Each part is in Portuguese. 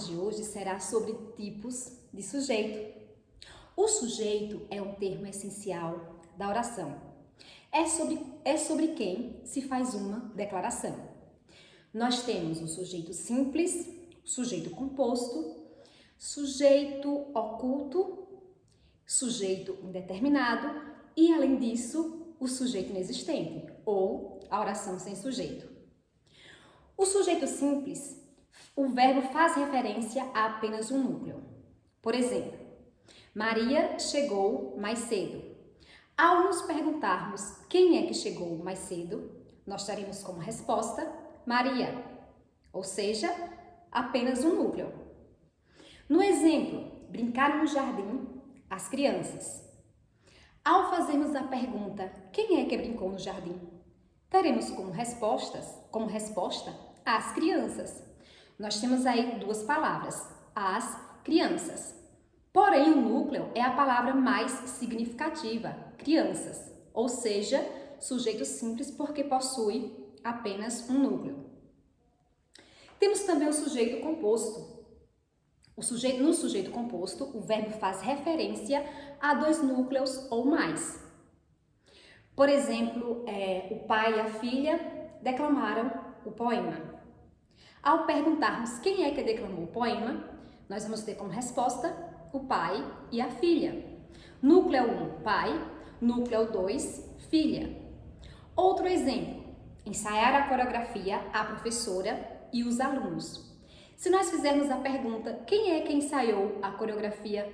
de hoje será sobre tipos de sujeito. O sujeito é um termo essencial da oração. É sobre quem se faz uma declaração. Nós temos o sujeito simples, o sujeito composto, sujeito oculto, sujeito indeterminado e, além disso, o sujeito inexistente, ou a oração sem sujeito. O sujeito simples, o verbo faz referência a apenas um núcleo. Por exemplo, Maria chegou mais cedo. Ao nos perguntarmos quem é que chegou mais cedo, nós teremos como resposta Maria, ou seja, apenas um núcleo. No exemplo, brincaram no jardim as crianças. Ao fazermos a pergunta quem é que brincou no jardim, teremos como resposta as crianças. Nós temos aí duas palavras, as crianças. Porém, o núcleo é a palavra mais significativa, crianças, ou seja, sujeito simples porque possui apenas um núcleo. Temos também o sujeito composto. No sujeito composto, o verbo faz referência a dois núcleos ou mais. Por exemplo, o pai e a filha declamaram o poema. Ao perguntarmos quem é que declamou o poema, nós vamos ter como resposta o pai e a filha. Núcleo 1, pai. Núcleo 2, filha. Outro exemplo, ensaiar a coreografia a professora e os alunos. Se nós fizermos a pergunta, quem é que ensaiou a coreografia?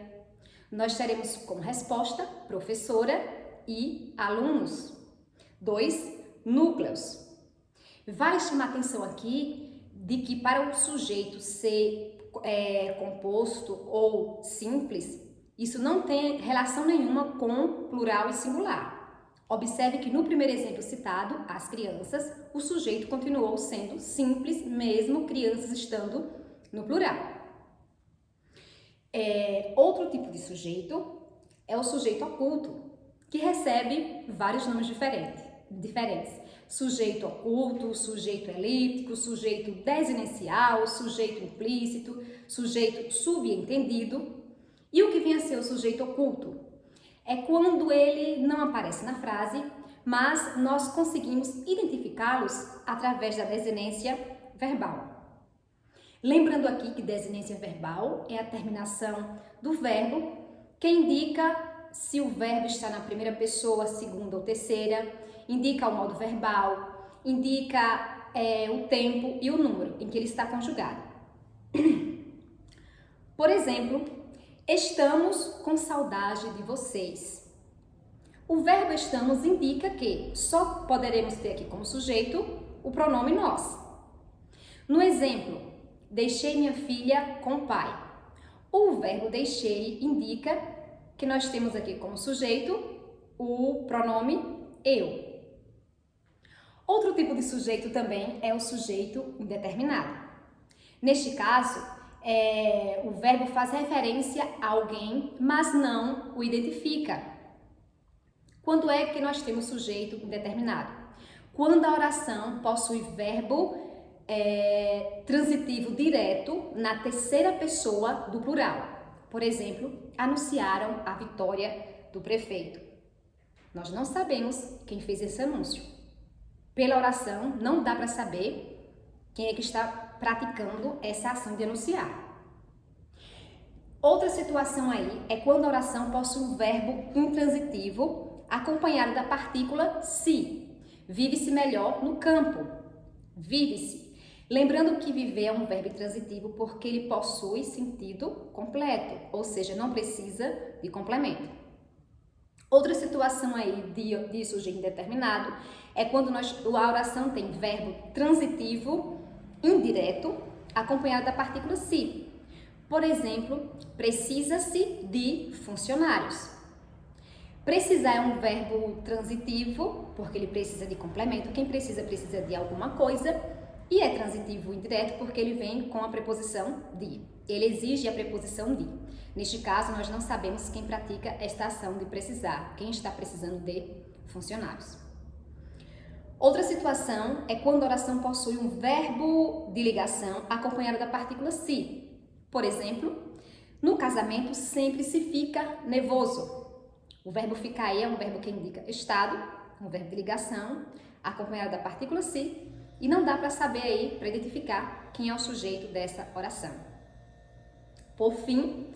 Nós teremos como resposta, professora e alunos. 2, núcleos. Vale chamar atenção aqui de que para o sujeito ser composto ou simples, isso não tem relação nenhuma com plural e singular. Observe que no primeiro exemplo citado, as crianças, o sujeito continuou sendo simples, mesmo crianças estando no plural. Outro tipo de sujeito é o sujeito oculto, que recebe vários nomes diferentes. Sujeito oculto, sujeito elíptico, sujeito desinencial, sujeito implícito, sujeito subentendido. E o que vem a ser o sujeito oculto? É quando ele não aparece na frase, mas nós conseguimos identificá-los através da desinência verbal. Lembrando aqui que desinência verbal é a terminação do verbo que indica se o verbo está na primeira pessoa, segunda ou terceira, indica o modo verbal, indica o tempo e o número em que ele está conjugado. Por exemplo, estamos com saudade de vocês. O verbo estamos indica que só poderemos ter aqui como sujeito o pronome nós. No exemplo, deixei minha filha com o pai. O verbo deixei indica que nós temos aqui como sujeito o pronome eu. Outro tipo de sujeito também é o sujeito indeterminado. Neste caso, o verbo faz referência a alguém, mas não o identifica. Quando é que nós temos sujeito indeterminado? Quando a oração possui verbo transitivo direto na terceira pessoa do plural. Por exemplo, anunciaram a vitória do prefeito. Nós não sabemos quem fez esse anúncio. Pela oração, não dá para saber quem é que está praticando essa ação de anunciar. Outra situação aí é quando a oração possui um verbo intransitivo acompanhado da partícula se. Vive-se melhor no campo. Vive-se. Lembrando que viver é um verbo intransitivo porque ele possui sentido completo, ou seja, não precisa de complemento. Outra situação aí de sujeito indeterminado é quando a oração tem verbo transitivo indireto acompanhado da partícula se. Por exemplo, precisa-se de funcionários. Precisar é um verbo transitivo porque ele precisa de complemento. Quem precisa de alguma coisa. E é transitivo indireto porque ele vem com a preposição de. Ele exige a preposição de. Neste caso, nós não sabemos quem pratica esta ação de precisar, quem está precisando de funcionários. Outra situação é quando a oração possui um verbo de ligação acompanhado da partícula se. Por exemplo, no casamento sempre se fica nervoso. O verbo ficar aí é um verbo que indica estado, um verbo de ligação, acompanhado da partícula se, e não dá para saber aí, para identificar quem é o sujeito dessa oração. Por fim,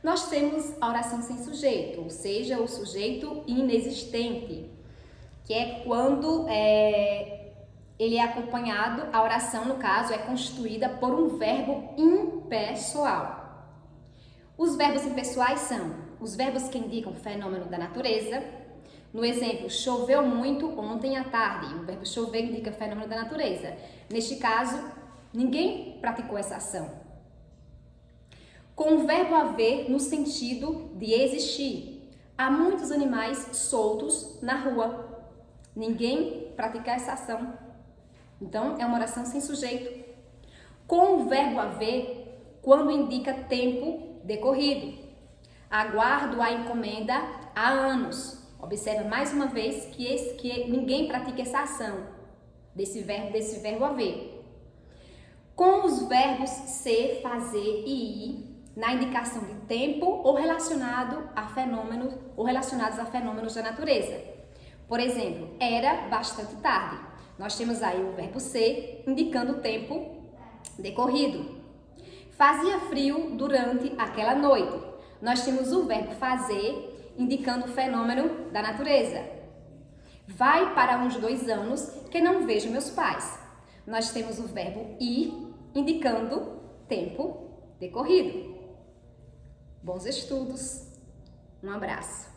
nós temos a oração sem sujeito, ou seja, o sujeito inexistente, que é quando ele é acompanhado, a oração, no caso, é constituída por um verbo impessoal. Os verbos impessoais são os verbos que indicam fenômeno da natureza. No exemplo, choveu muito ontem à tarde. O verbo chover indica fenômeno da natureza. Neste caso, ninguém praticou essa ação. Com o verbo haver no sentido de existir. Há muitos animais soltos na rua. Ninguém pratica essa ação. Então, é uma oração sem sujeito. Com o verbo haver, quando indica tempo decorrido. Aguardo a encomenda há anos. Observa mais uma vez que ninguém pratica essa ação desse verbo haver. Com os verbos ser, fazer e ir, na indicação de tempo ou relacionados a fenômenos da natureza. Por exemplo, era bastante tarde. Nós temos aí o verbo ser, indicando o tempo decorrido. Fazia frio durante aquela noite. Nós temos o verbo fazer, indicando o fenômeno da natureza. Vai para uns 2 anos que não vejo meus pais. Nós temos o verbo ir, indicando tempo decorrido. Bons estudos. Um abraço.